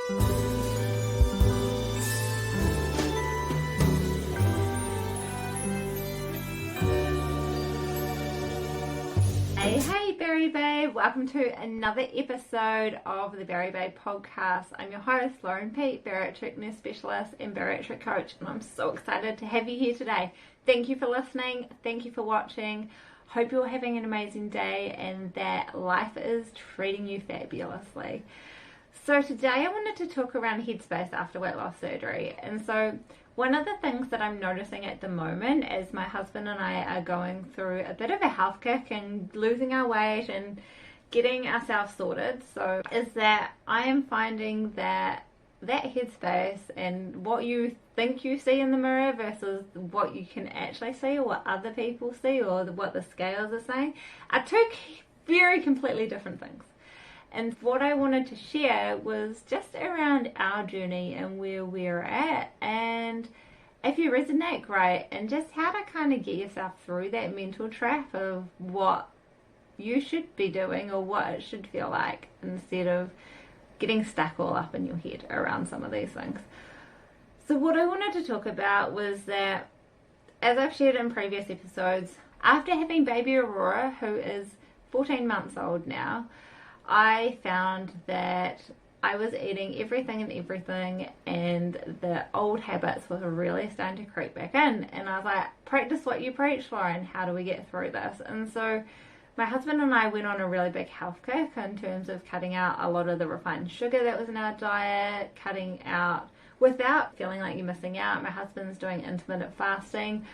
Hey Berry Babe, welcome to another episode of the Berry Babe podcast. I'm your host Lauren Peat, bariatric nurse specialist and bariatric coach, and I'm so excited to have you here today. Thank you for listening, thank you for watching. Hope you're having an amazing day and that life is treating you fabulously. So today I wanted to talk around headspace after weight loss surgery. And so one of the things that I'm noticing at the moment as my husband and I are going through a bit of a health kick and losing our weight and getting ourselves sorted, so is that I am finding that headspace and what you think you see in the mirror versus what you can actually see or what other people see or what the scales are saying are two very completely different things. And what I wanted to share was just around our journey and where we're at, and if you resonate, great, and just how to kind of get yourself through that mental trap of what you should be doing or what it should feel like, instead of getting stuck all up in your head around some of these things. So what I wanted to talk about was that, as I've shared in previous episodes, after having baby Aurora, who is 14 months old now, I found that I was eating everything and the old habits were really starting to creep back in, and I was like, practice what you preach, Lauren. How do we get through this? And so my husband and I went on a really big health kick in terms of cutting out a lot of the refined sugar that was in our diet, cutting out without feeling like you're missing out. My husband's doing intermittent fasting.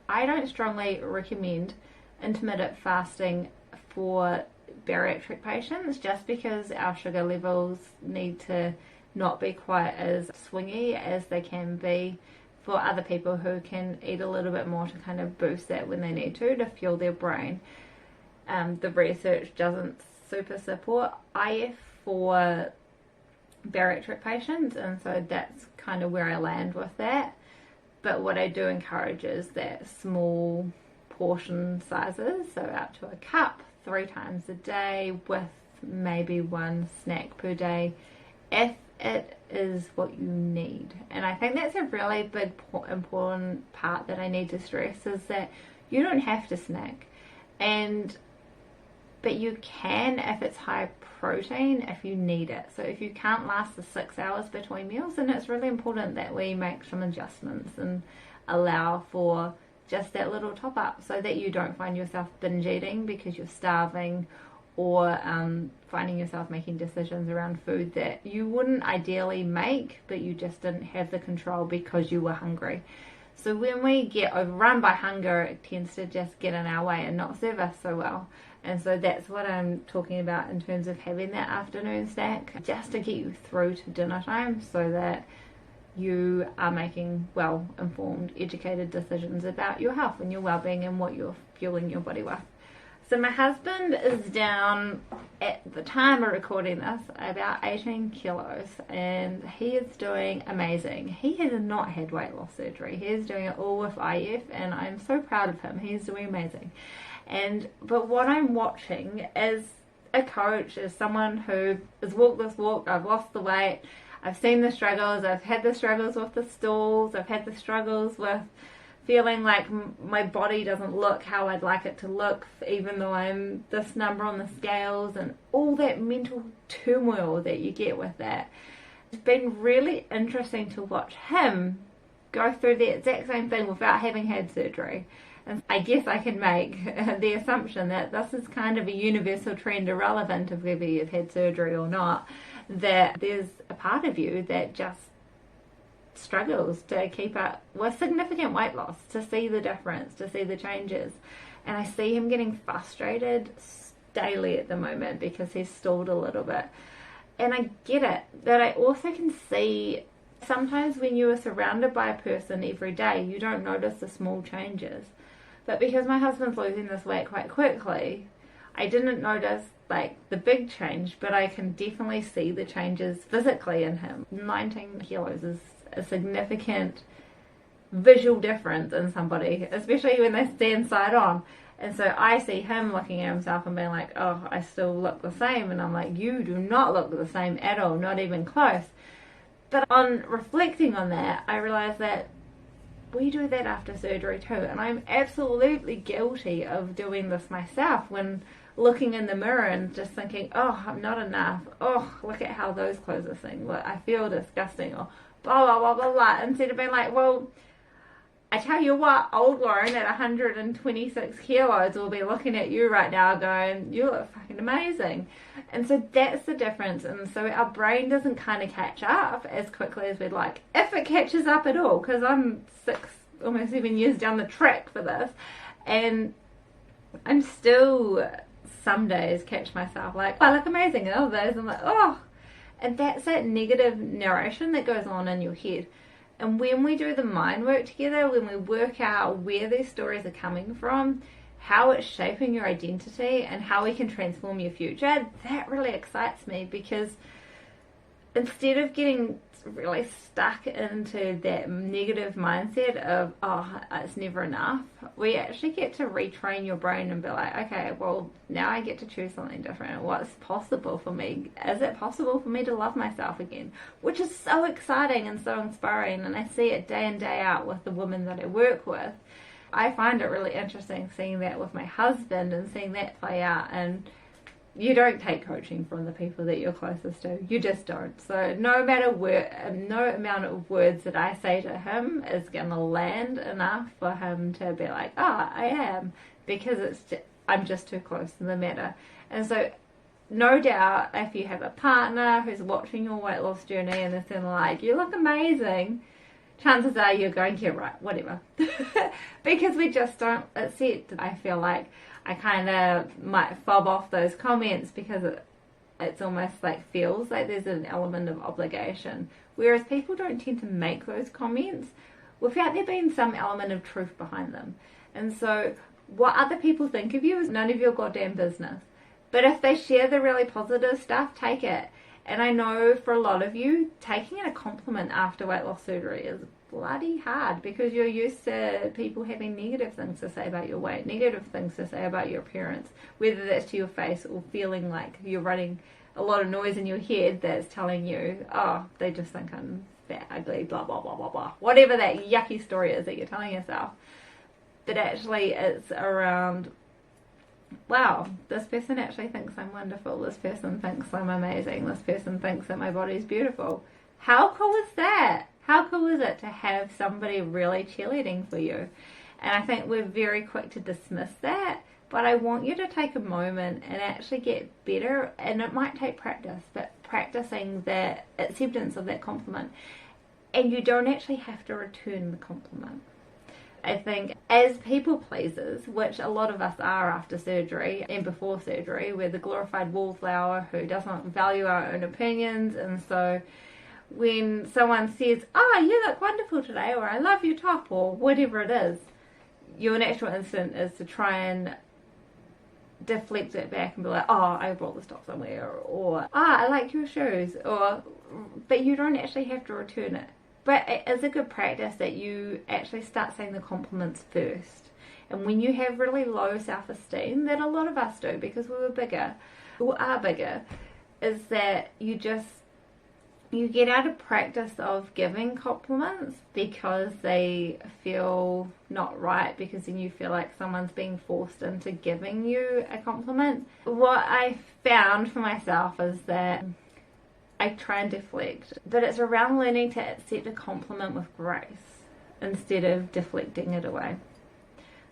I don't strongly recommend intermittent fasting for bariatric patients just because our sugar levels need to not be quite as swingy as they can be for other people who can eat a little bit more to kind of boost that when they need to fuel their brain. The research doesn't super support IF for bariatric patients, and so that's kind of where I land with that. But what I do encourage is that small portion sizes, so up to a cup 3 times a day with maybe 1 snack per day if it is what you need. And I think that's a really big important part that I need to stress, is that you don't have to snack, but you can if it's high protein, if you need it. So if you can't last the 6 hours between meals, then it's really important that we make some adjustments and allow for just that little top up so that you don't find yourself binge eating because you're starving, or finding yourself making decisions around food that you wouldn't ideally make but you just didn't have the control because you were hungry. So when we get overrun by hunger, it tends to just get in our way and not serve us so well. And so that's what I'm talking about in terms of having that afternoon snack, just to get you through to dinner time so that you are making well-informed, educated decisions about your health and your well-being and what you're fueling your body with. So my husband is down, at the time of recording this, about 18 kilos, and he is doing amazing. He has not had weight loss surgery. He is doing it all with IF, and I'm so proud of him. He's doing amazing. But what I'm watching as a coach, as someone who has walked this walk, I've lost the weight, I've seen the struggles, I've had the struggles with the stools, I've had the struggles with feeling like my body doesn't look how I'd like it to look, even though I'm this number on the scales, and all that mental turmoil that you get with that. It's been really interesting to watch him go through the exact same thing without having had surgery. And I guess I can make the assumption that this is kind of a universal trend, irrelevant of whether you've had surgery or not, that there's a part of you that just struggles to keep up with significant weight loss, to see the difference, to see the changes. And I see him getting frustrated daily at the moment because he's stalled a little bit. And I get it, but I also can see sometimes when you are surrounded by a person every day, you don't notice the small changes. But because my husband's losing this weight quite quickly, I didn't notice like the big change, but I can definitely see the changes physically in him. 19 kilos is a significant visual difference in somebody, especially when they stand side on. And so I see him looking at himself and being like, oh, I still look the same. And I'm like, you do not look the same at all, not even close. But on reflecting on that, I realized that we do that after surgery too. And I'm absolutely guilty of doing this myself, when looking in the mirror and just thinking, oh, I'm not enough. Oh, look at how those clothes are sitting. Look, I feel disgusting. Or blah, blah, blah, blah, blah. Instead of being like, well, I tell you what, old Lauren at 126 kilos will be looking at you right now going, you look fucking amazing. And so that's the difference. And so our brain doesn't kind of catch up as quickly as we'd like, if it catches up at all, because I'm 6, almost 7 years down the track for this. And I'm still, some days, catch myself like, I look amazing. And other days I'm like, oh. And that's that negative narration that goes on in your head. And when we do the mind work together, when we work out where these stories are coming from, how it's shaping your identity, and how we can transform your future, that really excites me, because instead of getting really stuck into that negative mindset of, oh, it's never enough, we actually get to retrain your brain and be like, okay, well, now I get to choose something different. What's possible for me? Is it possible for me to love myself again? Which is so exciting and so inspiring, and I see it day in, day out with the women that I work with. I find it really interesting seeing that with my husband and seeing that play out. And you don't take coaching from the people that you're closest to. You just don't. So no amount of words that I say to him is going to land enough for him to be like, oh, I am, because I'm just too close to the matter. And so no doubt, if you have a partner who's watching your weight loss journey and is then like, you look amazing, chances are you're going, yeah, right, whatever. Because we just don't accept. I feel like I kind of might fob off those comments because it's almost like feels like there's an element of obligation. Whereas people don't tend to make those comments without there being some element of truth behind them. And so what other people think of you is none of your goddamn business. But if they share the really positive stuff, take it. And I know for a lot of you, taking a compliment after weight loss surgery is bloody hard, because you're used to people having negative things to say about your weight, negative things to say about your appearance, whether that's to your face or feeling like you're running a lot of noise in your head that's telling you, oh, they just think I'm fat, ugly, blah, blah, blah, blah, blah. Whatever that yucky story is that you're telling yourself. But actually it's around, wow, this person actually thinks I'm wonderful. This person thinks I'm amazing. This person thinks that my body's beautiful. How cool is that? How cool is it to have somebody really cheerleading for you? And I think we're very quick to dismiss that, but I want you to take a moment and actually get better. And it might take practice, but practicing that acceptance of that compliment. And you don't actually have to return the compliment. I think as people pleasers, which a lot of us are after surgery and before surgery, we're the glorified wallflower who doesn't value our own opinions. And so when someone says, oh, you look wonderful today, or I love your top, or whatever it is, your natural instinct is to try and deflect it back and be like, oh, I brought this top somewhere, or I like your shoes, but you don't actually have to return it. But it is a good practice that you actually start saying the compliments first. And when you have really low self-esteem, that a lot of us do because we were bigger, or are bigger, is that you get out of practice of giving compliments because they feel not right, because then you feel like someone's being forced into giving you a compliment. What I found for myself is that I try and deflect, but it's around learning to accept a compliment with grace instead of deflecting it away.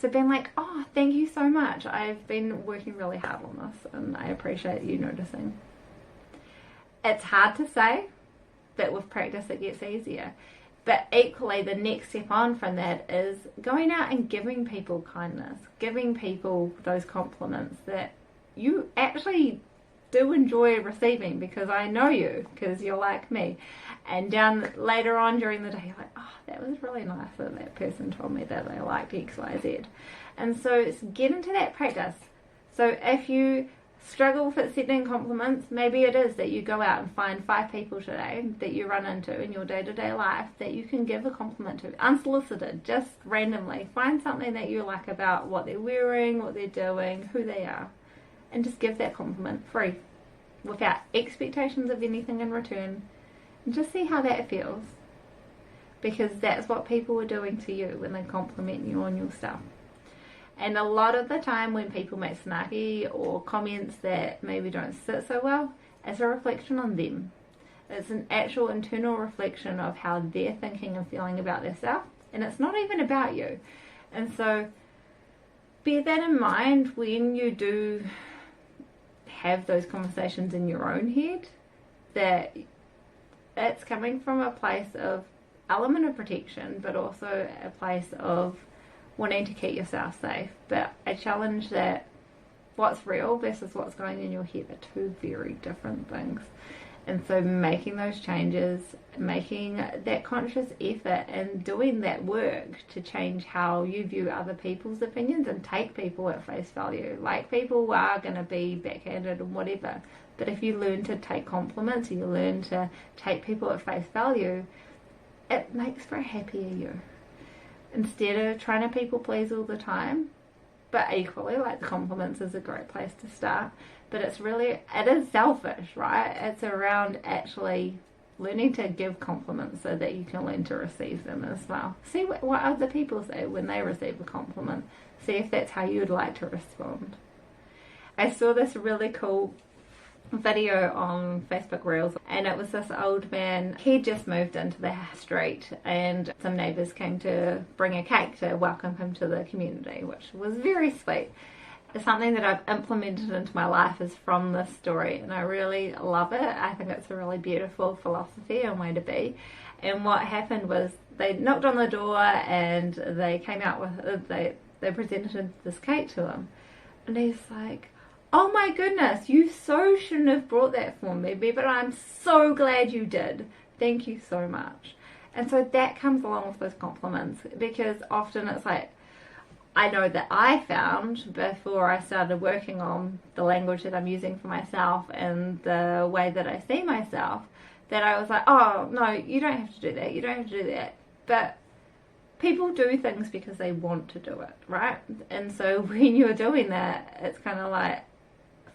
So being like, oh, thank you so much. I've been working really hard on this and I appreciate you noticing. It's hard to say, but with practice it gets easier. But equally, the next step on from that is going out and giving people kindness, giving people those compliments that you actually do enjoy receiving, because I know you, because you're like me. And later on during the day, you're like, oh, that was really nice that that person told me that they liked X, Y, Z. And so get into that practice. So if you struggle with accepting compliments, maybe it is that you go out and find 5 people today that you run into in your day-to-day life that you can give a compliment to, unsolicited, just randomly. Find something that you like about what they're wearing, what they're doing, who they are, and just give that compliment free, without expectations of anything in return, and just see how that feels, because that's what people are doing to you when they compliment you on your stuff. And a lot of the time when people make snarky or comments that maybe don't sit so well, it's a reflection on them. It's an actual internal reflection of how they're thinking and feeling about themselves, and it's not even about you. And so bear that in mind when you do have those conversations in your own head, that it's coming from a place of element of protection, but also a place of wanting to keep yourself safe. But I challenge that what's real versus what's going in your head are 2 very different things. And so making those changes, making that conscious effort and doing that work to change how you view other people's opinions and take people at face value. Like, people are going to be backhanded and whatever, but if you learn to take compliments, you learn to take people at face value, it makes for a happier you. Instead of trying to people please all the time, but equally, like, the compliments is a great place to start, but it is selfish, right? It's around actually learning to give compliments so that you can learn to receive them as well. See what other people say when they receive a compliment. See if that's how you'd like to respond. I saw this really cool video on Facebook Reels, and it was this old man. He just moved into the street, and some neighbours came to bring a cake to welcome him to the community, which was very sweet. Something that I've implemented into my life is from this story, and I really love it. I think it's a really beautiful philosophy and way to be. And what happened was they knocked on the door, and they came out with they presented this cake to him, and he's like, "Oh my goodness, you so shouldn't have brought that for me, but I'm so glad you did. Thank you so much." And so that comes along with those compliments, because often it's like, I know that I found before I started working on the language that I'm using for myself and the way that I see myself, that I was like, oh no, you don't have to do that, you don't have to do that. But people do things because they want to do it, right? And so when you're doing that, it's kind of like,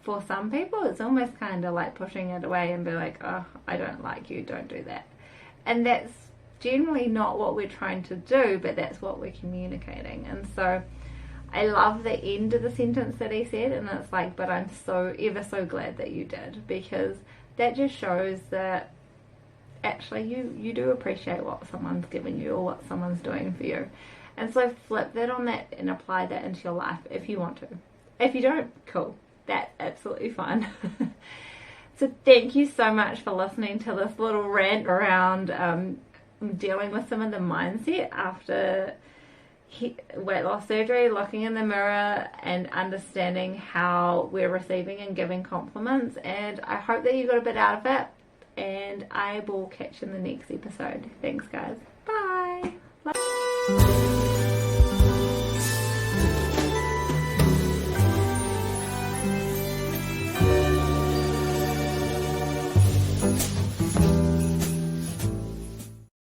for some people, it's almost kind of like pushing it away and be like, oh, I don't like you, don't do that. And that's generally not what we're trying to do, but that's what we're communicating. And so I love the end of the sentence that he said, and it's like, but I'm so ever so glad that you did, because that just shows that actually you do appreciate what someone's given you or what someone's doing for you. And so flip that on that and apply that into your life if you want to. If you don't, cool, that's absolutely fine. So thank you so much for listening to this little rant around dealing with some of the mindset after weight loss surgery, looking in the mirror and understanding how we're receiving and giving compliments. And I hope that you got a bit out of it, and I will catch you in the next episode. Thanks guys, bye.